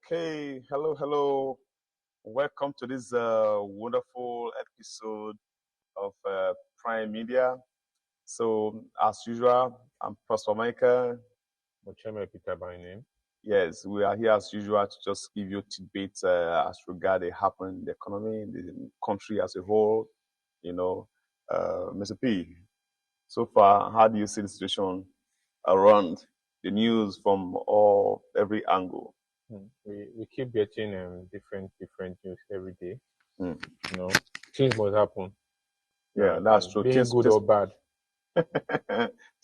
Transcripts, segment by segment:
Okay, hello. Welcome to this wonderful episode of Prime Media. So, as usual, I'm Prosper Michael. Mocheme Peter by name. Yes, we are here as usual to just give you tidbits as regard the happening in the economy, in the country as a whole. Mr. P, so far, how do you see the situation around the news from every angle? We keep getting different news every day. Mm. Things must happen. Yeah, that's true. Being good or bad.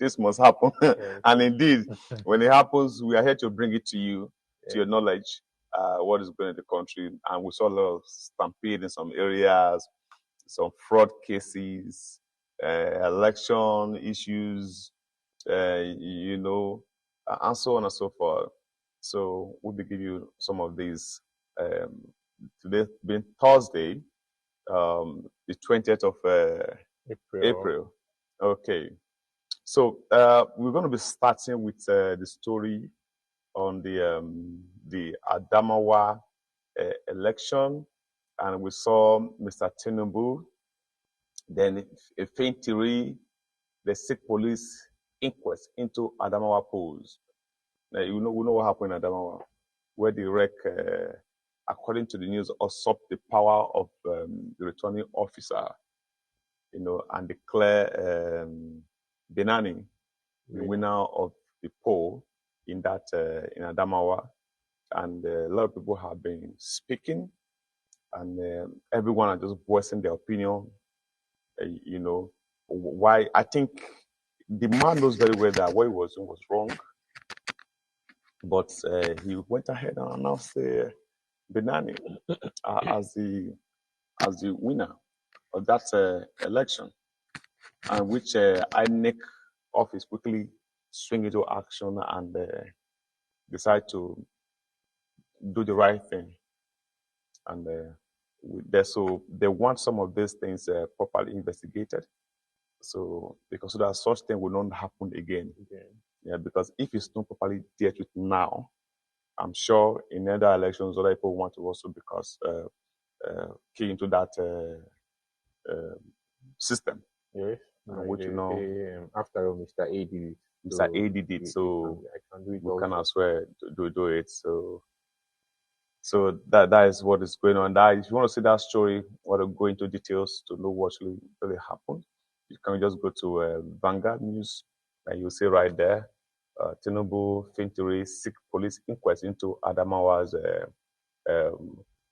This must happen. Yes. And indeed, when it happens, we are here to bring it to you, to your knowledge, what is going on in the country. And we saw a lot of stampede in some areas, some fraud cases, election issues, and so on and so forth. So we'll be giving you some of these. Today being Thursday, the 20th of April. Okay. So we're going to be starting with the story on the Adamawa election, and we saw Mr. Tinubu, then a Fintiri, the Sikh police inquest into Adamawa polls. Now, we know what happened in Adamawa, where the wreck, according to the news, usurped the power of the returning officer, and declare Benani the winner of the poll in that in Adamawa. And a lot of people have been speaking, and everyone are just voicing their opinion. Why? I think the man knows very well that what he was doing was wrong, but he went ahead and announced Benani as the winner of that election, and which INEC office quickly swing into action and decide to do the right thing. And so they want some of these things properly investigated. So because so that such thing will not happen again. Yeah, because if it's not properly dealt with now, I'm sure in other elections, other people want to also key into that system. Yes. Which after all, Mr. A did it. Mr. A did it, so we can as well do it. So that is what is going on. That if you want to see that story, or to go into details to know what really happened, you can just go to Vanguard News, and you'll see right there, Tinubu Fintiri Sikh police inquest into Adamawa's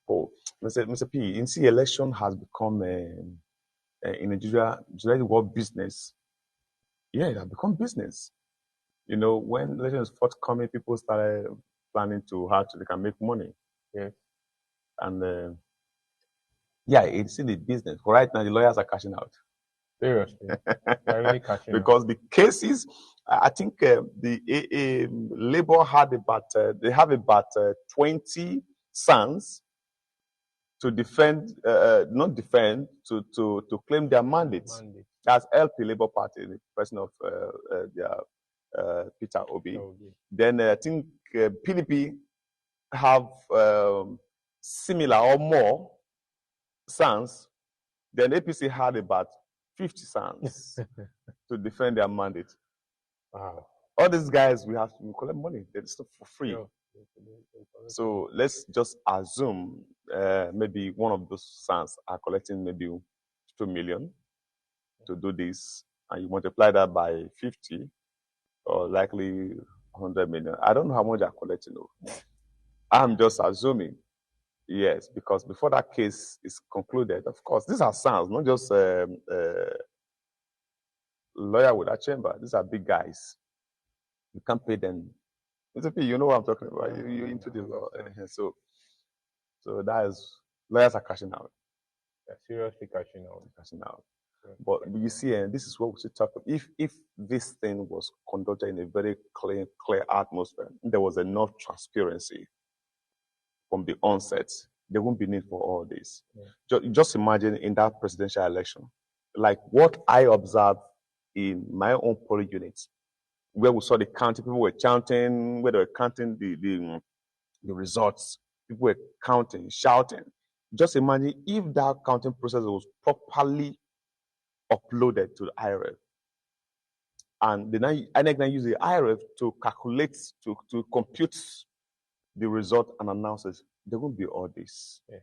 poll. Mr. P, you see, election has become in Nigeria, the world business. Yeah, it has become business. When election was forthcoming, people started planning to how they can make money. Yes. And it's in the business. For right now, the lawyers are cashing out. Seriously, they're really cashing because the cases, I think the Labour had they have about 20 sons to defend, not defend, to claim their mandates. That's LP Labour Party, the person of their Peter Obi. Then I think PDP have similar or more sons. Then APC had about 50 sons to defend their mandate. Wow. All these guys, we collect money. They're stuff for free. So let's just assume maybe one of those sons are collecting maybe 2 million to do this, and you multiply that by 50, or likely 100 million. I don't know how much they're collecting. I'm just assuming. Yes, because before that case is concluded, of course, these are sons, not just lawyer with a chamber. These are big guys. You can't pay them. You know what I'm talking about. You're into the law. So that is, lawyers are cashing out. They're seriously cashing out. But you see, and this is what we should talk about. If this thing was conducted in a very clear atmosphere, there was enough transparency from the onset, there won't be need for all this. Yeah. Just imagine in that presidential election, like what I observed in my own polling units, where we saw the counting, people were chanting, where they were counting the results. People were counting, shouting. Just imagine if that counting process was properly uploaded to the IRF. And the INEC now use the IRF to calculate, to compute the result and announce it. There won't be all this. Yeah.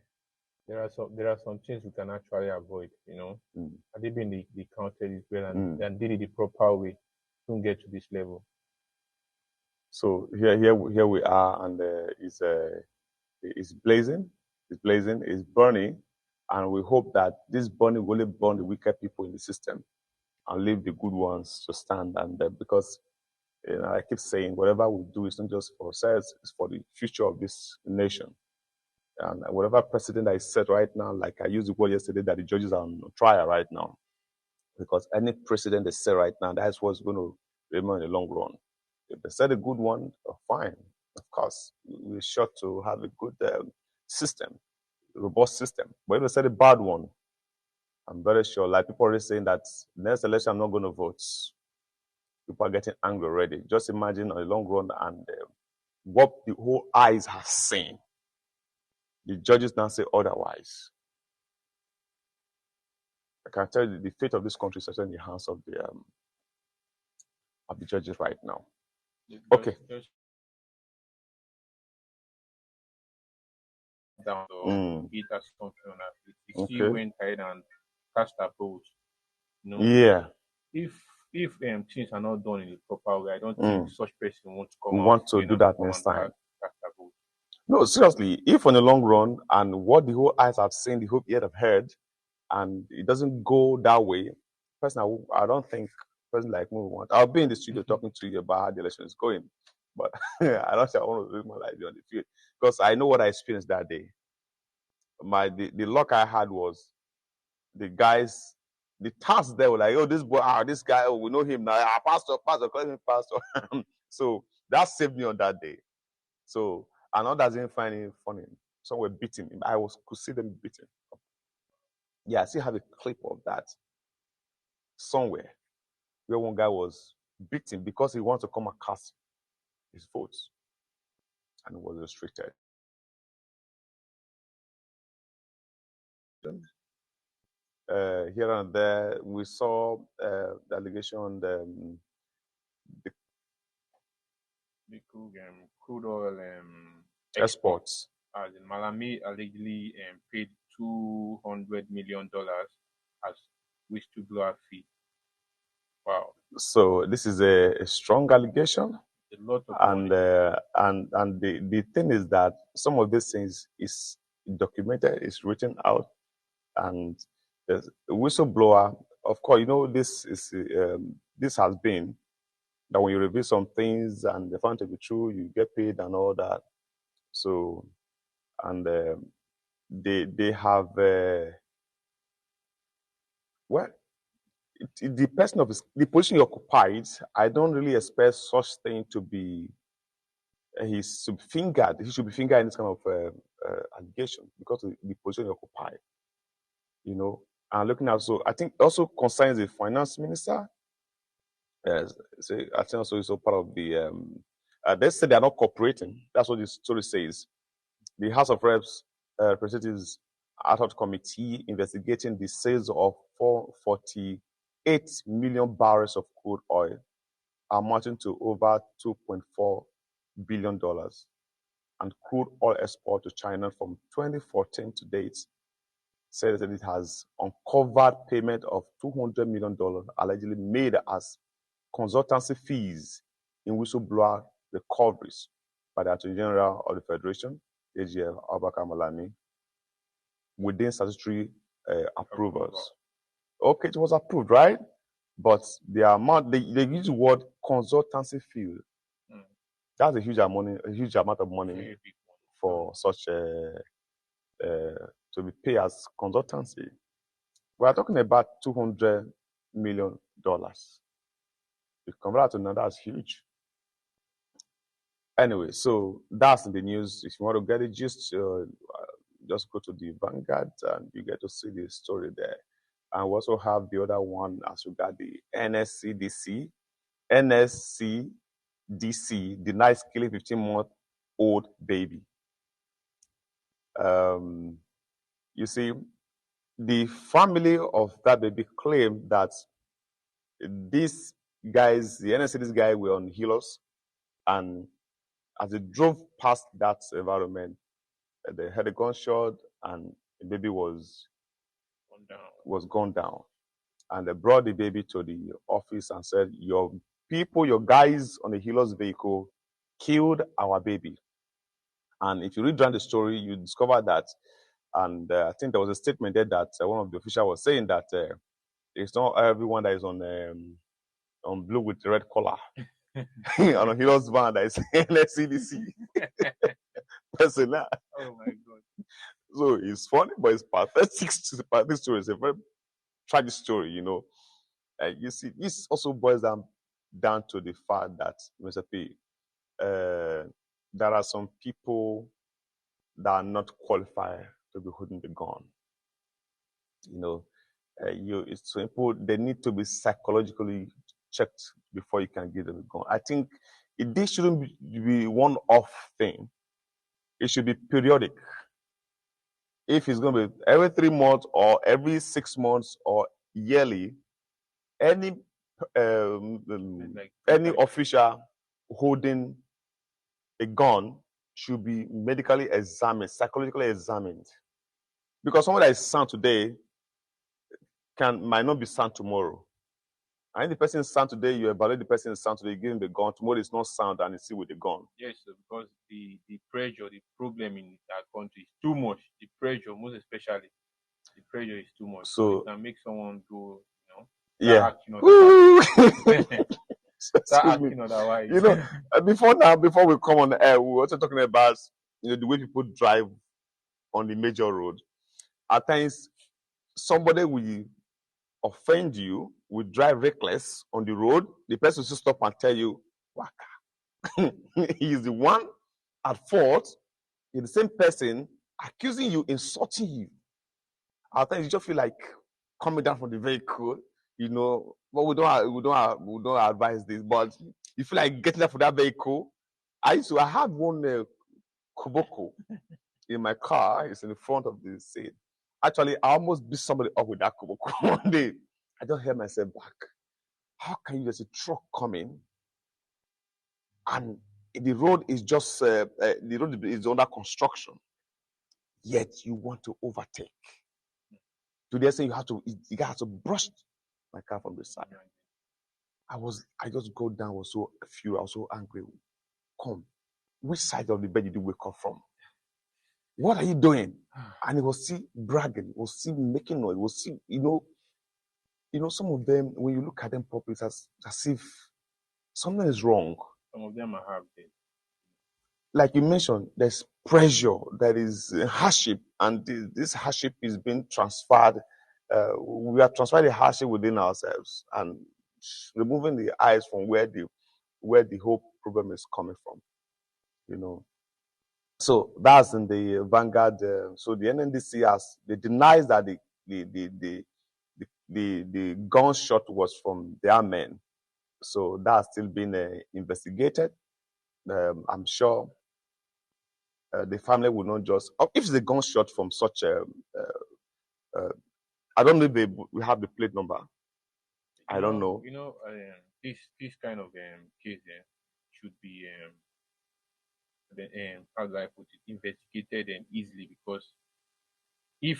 There are some things we can actually avoid, Had they been the counted as well and did it the proper way, don't get to this level. So here we are, and it's blazing, it's burning, and we hope that this burning will only burn the wicked people in the system and leave the good ones to stand. And because I keep saying, whatever we do is not just for ourselves; it's for the future of this nation. And whatever precedent that is set right now, like I used the word yesterday, that the judges are on trial right now, because any precedent they set right now, that's what's going to remain in the long run. If they set a good one, fine. Of course, we're sure to have a good system, robust system. But if they set a bad one, I'm very sure, like people are already saying that next election I'm not going to vote. People are getting angry already. Just imagine on the long run and what the whole eyes have seen. The judges now say otherwise. I can tell you the fate of this country is in the hands of the judges right now. Okay. Down beat that something on that. He still went ahead and cast a vote. Yeah. If things are not done in the proper way, I don't think such person wants to come we out. Want to do that next time. No, seriously, if on the long run and what the whole eyes have seen, the whole ear have heard, and it doesn't go that way, personally, I don't think a person like me will want. I'll be in the studio talking to you about how the election is going, but I don't think I want to live my life on the field because I know what I experienced that day. The luck I had was the guys, the tasks there were like, oh, this boy, this guy, oh, we know him now. Pastor, call him pastor. So that saved me on that day. So, and others didn't find it funny. Some were beating him. Could see them beating. Yeah, I still have a clip of that somewhere where one guy was beaten because he wanted to come and cast his votes and was restricted. Here and there, we saw the allegation on the crude oil exports. The Malami allegedly paid $200 million as whistleblower fee. Wow. So this is a strong allegation. A lot of and the thing is that some of these things is documented, is written out, and the whistleblower, of course, this is this has been that when you reveal some things and they found to be true, you get paid and all that. So, and they have the person of the position he occupies, I don't really expect such thing to be. He should be fingered. He should be fingered in this kind of allegation because of the position he occupied. And looking at I think also concerns the finance minister. So I think also it's all part of the. They say they are not cooperating. That's what the story says. The House of Reps representatives ad hoc committee investigating the sales of 448 million barrels of crude oil, amounting to over $2.4 billion, and crude oil export to China from 2014 to date, says that it has uncovered payment of $200 million allegedly made as consultancy fees in whistleblower recoveries by the Attorney General of the Federation, AGF Abubakar Malami, within statutory approvals. Okay, it was approved, right? But the amount, they use the word consultancy fee. That's a huge amount of money for such to be paid as consultancy. We are talking about $200 million. If convert to now, that's huge. Anyway, so that's in the news. If you want to get it, just go to the Vanguard and you get to see the story there. And we also have the other one as regard the NSCDC. NSCDC denies killing 15-month-old baby. You see, the family of that baby claimed that these guys, the NSCDC guy, were on healers, and as they drove past that environment, they had a gunshot, and the baby was gone down. And they brought the baby to the office and said, "Your people, your guys on the healers vehicle killed our baby." And if you read down the story, you discover that, and I think there was a statement there that one of the officials was saying that it's not everyone that is on blue with the red collar on a hero's van that is NSCDC personnel. Oh my God. So it's funny, but it's pathetic. Pathetic story. It's a very tragic story, you know. You see, this also boils down to the fact that, Mr. P, there are some people that are not qualified to be holding the gun. You know, it's so important. They need to be psychologically checked before you can give them a gun. I think this shouldn't be one-off thing. It should be periodic. If it's going to be every 3 months or every 6 months or yearly, any official holding a gun should be medically examined, psychologically examined. Because someone that is sound today might not be sound tomorrow. And if the person is sound today, you evaluate the person is sound today, you give him the gun. Tomorrow is not sound and he's still with the gun. Yes, because the pressure, the problem in our country is too much. The pressure, most especially, the pressure is too much. So it can make someone go, acting otherwise. Start acting otherwise. You know, before we come on the air, we were also talking about the way people drive on the major road. At times, somebody will offend you, will drive reckless on the road. The person will stop and tell you, "Waka." He is the one at fault. He's the same person accusing you, insulting you. At times, you just feel like coming down from the vehicle, but we don't advise this. But you feel like getting up for that vehicle. I have one Koboko in my car. It's in the front of the seat. Actually, I almost beat somebody up with that Koboko one day. I just heard myself back. How can you just a truck coming and the road is just the road is under construction, yet you want to overtake? Today, saying you have to brush my car from the side. I just go down. Was so furious. I was so angry. Come, which side of the bed did you wake up from? What are you doing? And he was still bragging. He was still making noise. He was still, some of them, when you look at them properly, it's as if something is wrong. Some of them are hard. Like you mentioned, there's pressure, there is hardship, and this hardship is being transferred. We are transferring the hardship within ourselves and removing the eyes from where the whole problem is coming from. So that's in the Vanguard. So the NNDC denies that the gunshot was from their men. So that's still being investigated. I'm sure the family will not just, if it's a gunshot from such I don't know if we have the plate number. I don't know. This kind of case should be how do I put it, investigated and easily, because if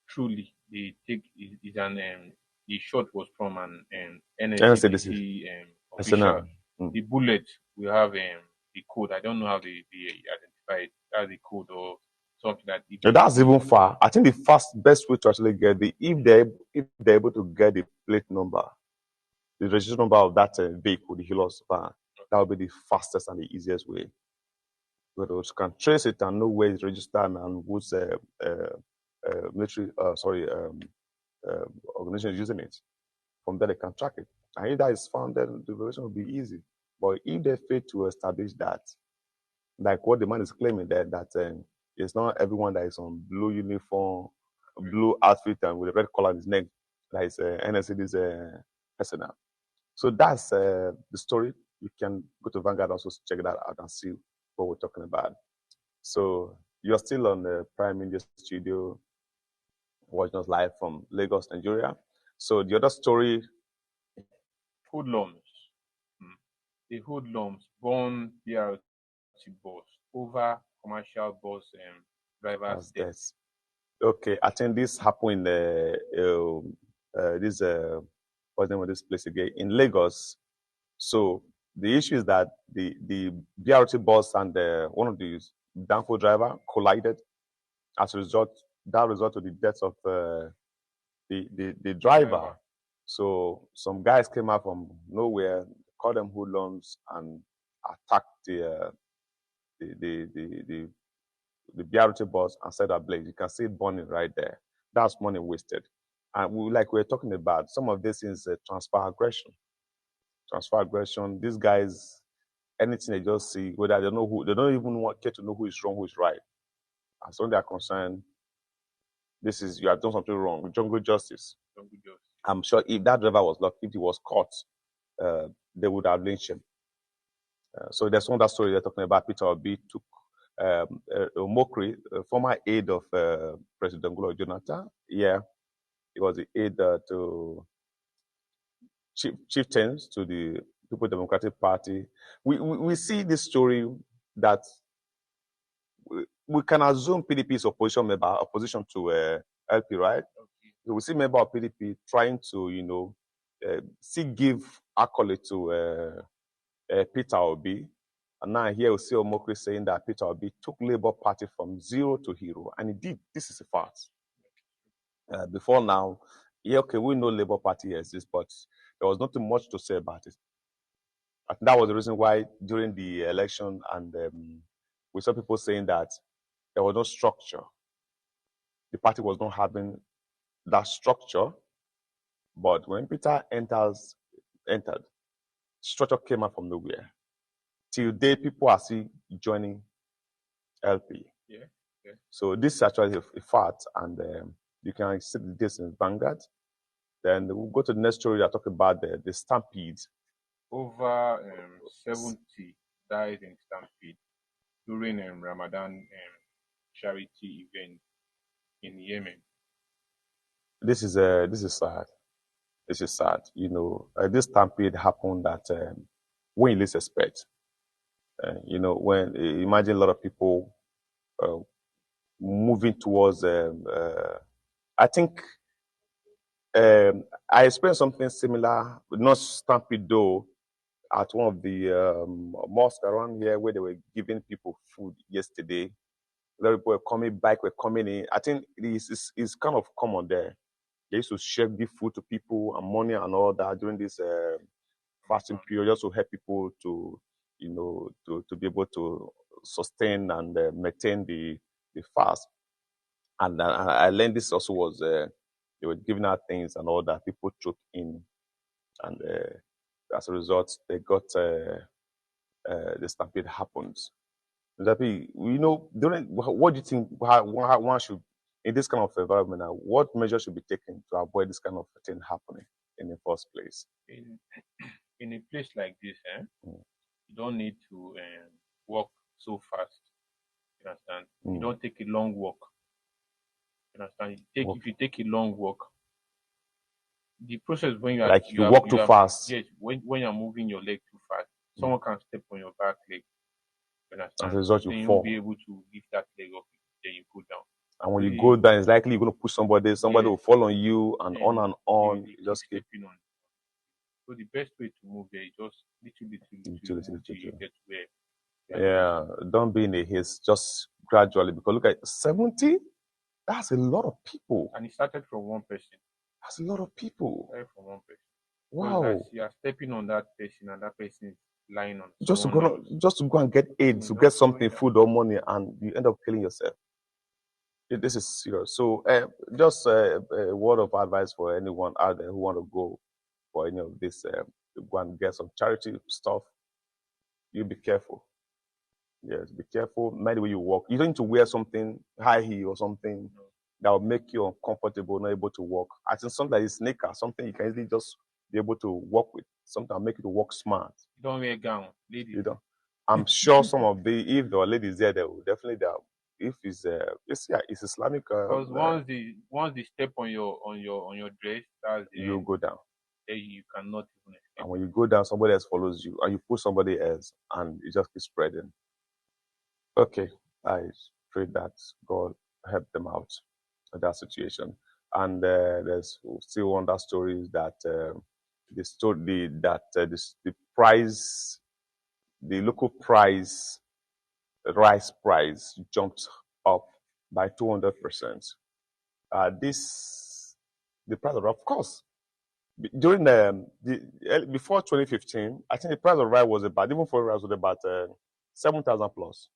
truly they take the shot was from an NSCDC official, the bullet will have the code. I don't know how they identify it as a code or something like that. That's even far. I think the best way to actually get if they're able to get the plate number, the registration number of that vehicle, the Helios van, that would be the fastest and the easiest way. But you can trace it and know where it's registered and whose military, organization is using it. From there, they can track it. And if that is found, then the operation will be easy. But if they fail to establish that, like what the man is claiming that it's not everyone that is on blue uniform, blue outfit, and with a red collar on his neck that is NSCD's personnel. So that's the story. You can go to Vanguard also check that out and see what we're talking about. So You're still on the Prime Media Studio, watching us live from Lagos, Nigeria. So the other story, hoodlums. The hoodlums burn BRT bus over commercial bus drivers' deaths. Okay, I think this happened in what's the name of this place again? In Lagos. So the issue is that the BRT bus and one of the downfall driver collided. As a result, that resulted to the death of the driver. So some guys came out from nowhere, called them hoodlums, and attacked the BRT bus and set ablaze. You can see it burning right there. That's money wasted. And we're talking about, some of this is transfer aggression. Transfer aggression. These guys, anything they just see, whether they know who, they don't even care to know who is wrong, who is right. As far as they are concerned, you have done something wrong. Jungle justice. I'm sure if that driver was locked, if he was caught, they would have lynched him. So there's one other story they're talking about. Peter Obi took Omokri, former aide of President Goodluck Jonathan. Yeah, he was the aide to chieftains to the People's Democratic Party. We see this story that we can assume PDP is opposition to LP, right? Okay. So we see member of PDP trying to, give accolade to Peter Obi. And now here we see Omokri saying that Peter Obi took Labour Party from zero to hero. And indeed, this is a fact. Before now, okay, we know Labour Party exists, but there was nothing much to say about it. And that was the reason why during the election, and we saw people saying that there was no structure. The party was not having that structure. But when Peter entered, structure came out from nowhere. Till date, people are still joining LP. Yeah. So this is actually a fact, and you can see this in Vanguard. Then we'll go to the next story that talk about the stampede. Over 70 died in stampede during Ramadan charity event in Yemen. This is sad. This is sad. This stampede happened at when you least expect. When imagine a lot of people moving towards. I think I experienced something similar, not stampede though, at one of the mosques around here where they were giving people food yesterday. A lot of people were coming back, were coming in. I think it's kind of common there. They used to share, give food to people and money and all that during this fasting period, just to help people to be able to sustain and maintain the fast. And I learned this also was they were giving out things and all that. People took in, and as a result, they got the stampede happens. What do you think? How one should, in this kind of environment, what measures should be taken to avoid this kind of thing happening in the first place? In a place like this, you don't need to walk so fast. You understand? You don't take a long walk. You understand? If you take a long walk, the process when you are you walk too fast. Yes, when you're moving your leg too fast, someone can step on your back leg. You understand? As a result, you fall. You'll be able to lift that leg up, then you go down. And when you go down, it's likely you're going to push somebody will fall on you, and on. You just keep stepping on. So the best way to move there is just little till you get where. Yeah, don't be in a haste. Just gradually, because look at 70. That's a lot of people. And it started from one person. That's a lot of people. Started from one person. Wow. Because you are stepping on that person, and that person is lying on. Just to go and get aid, to get something, food or money, and you end up killing yourself. This is serious. So, just a word of advice for anyone out there who want to go for any of this, to go and get some charity stuff. You be careful. Yes, be careful. Mind the way you walk. You don't need to wear something high heel or something that will make you uncomfortable, not able to walk. I think something like a sneaker, something you can easily just be able to walk with. Something that will make you to walk smart. You don't wear a gown, ladies. You don't. I'm sure some of if there are ladies there, they will definitely if it's Islamic. Because once they step on your dress, that's you go down. You cannot even escape. And when you go down, somebody else follows you, and you push somebody else, and it just keeps spreading. Okay, I pray that God help them out in that situation. And there's still one that story that the price, the local price, rice price jumped up by 200%. The price of course, during before 2015, I think the price of rice was about, even for rice was about 7,000 plus,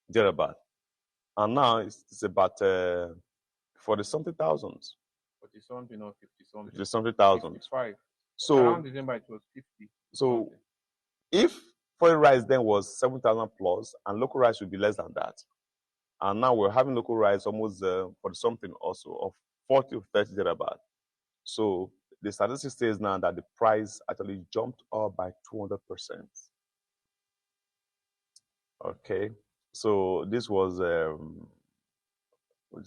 thereabout. And now it's about 40-something thousands. 40-something or 50-something. 50-something thousand. 55. So around December it was 50. So if foreign rice then was 7,000 plus, and local rice should be less than that, and now we're having local rice almost for something also of 40 or 30 thereabout. So the statistic says now that the price actually jumped up by 200%. Okay, so this was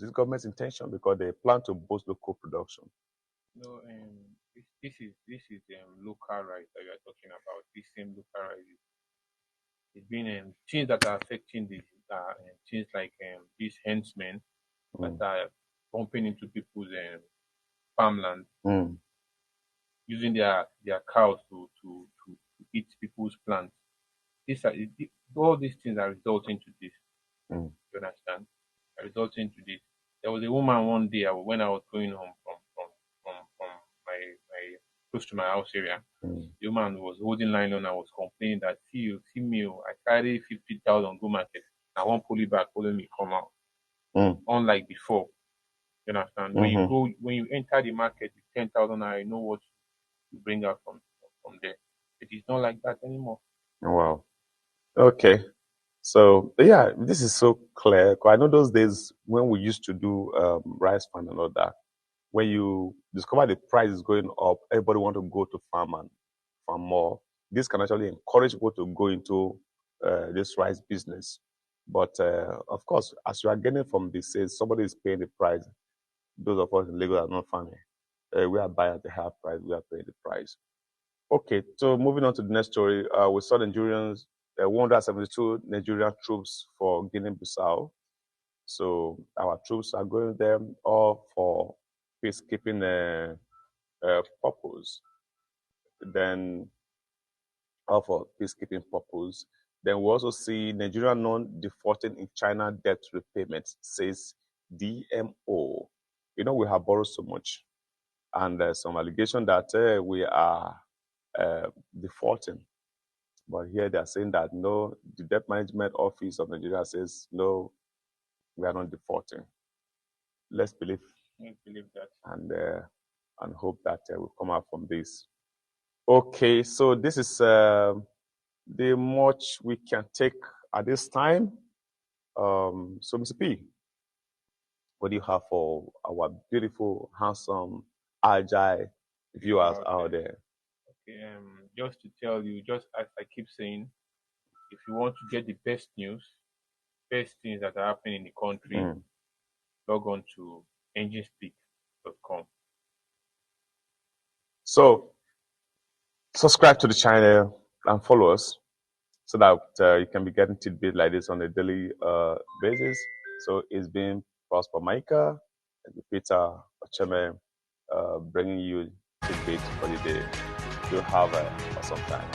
this government's intention because they plan to boost local production. No, this is local rice that you are talking about. This same local rice it's been things that are affecting this things like these henchmen that are bumping into people's farmland, using their cows to eat people's plants. All these things are resulting to this. You understand? Are resulting to this. There was a woman one day when I was going home from my close to my house area. The woman was holding line on. I was complaining that see me, I carry 50,000 go market. I want pull it back, follow me, come out. Unlike before, you understand? When you enter the market with 10,000, I know what you bring out from there. It is not like that anymore. Wow. Okay. So yeah, this is so clear. I know those days when we used to do rice farm and all that, when you discover the price is going up, everybody want to go to farm and farm more. This can actually encourage people to go into this rice business. But of course, as you are getting from this, somebody is paying the price. Those of us in Lagos are not farming. We are buying at the higher price. We are paying the price. Okay, so moving on to the next story, we saw Nigerians, 172 Nigerian troops for Guinea-Bissau. So our troops are going there all for peacekeeping purpose. Then, all for peacekeeping purpose. Then we also see Nigeria non-defaulting in China debt repayment, says DMO. You know, we have borrowed so much, and there's some allegation that we are defaulting. But here they are saying that no, the Debt Management Office of Nigeria says no, we are not defaulting. Let's believe that and hope that we'll come out from this. Okay, so this is the much we can take at this time. So Mr. P, what do you have for our beautiful, handsome, agile viewers out there? Okay, just to tell you, just as I keep saying, if you want to get the best news, best things that are happening in the country, log on to enginespeak.com. So, subscribe to the channel and follow us so that you can be getting tidbits like this on a daily basis. So, it's been Prosper Micah and Peter Ocheme bringing you tidbits for the day. You have a awesome time.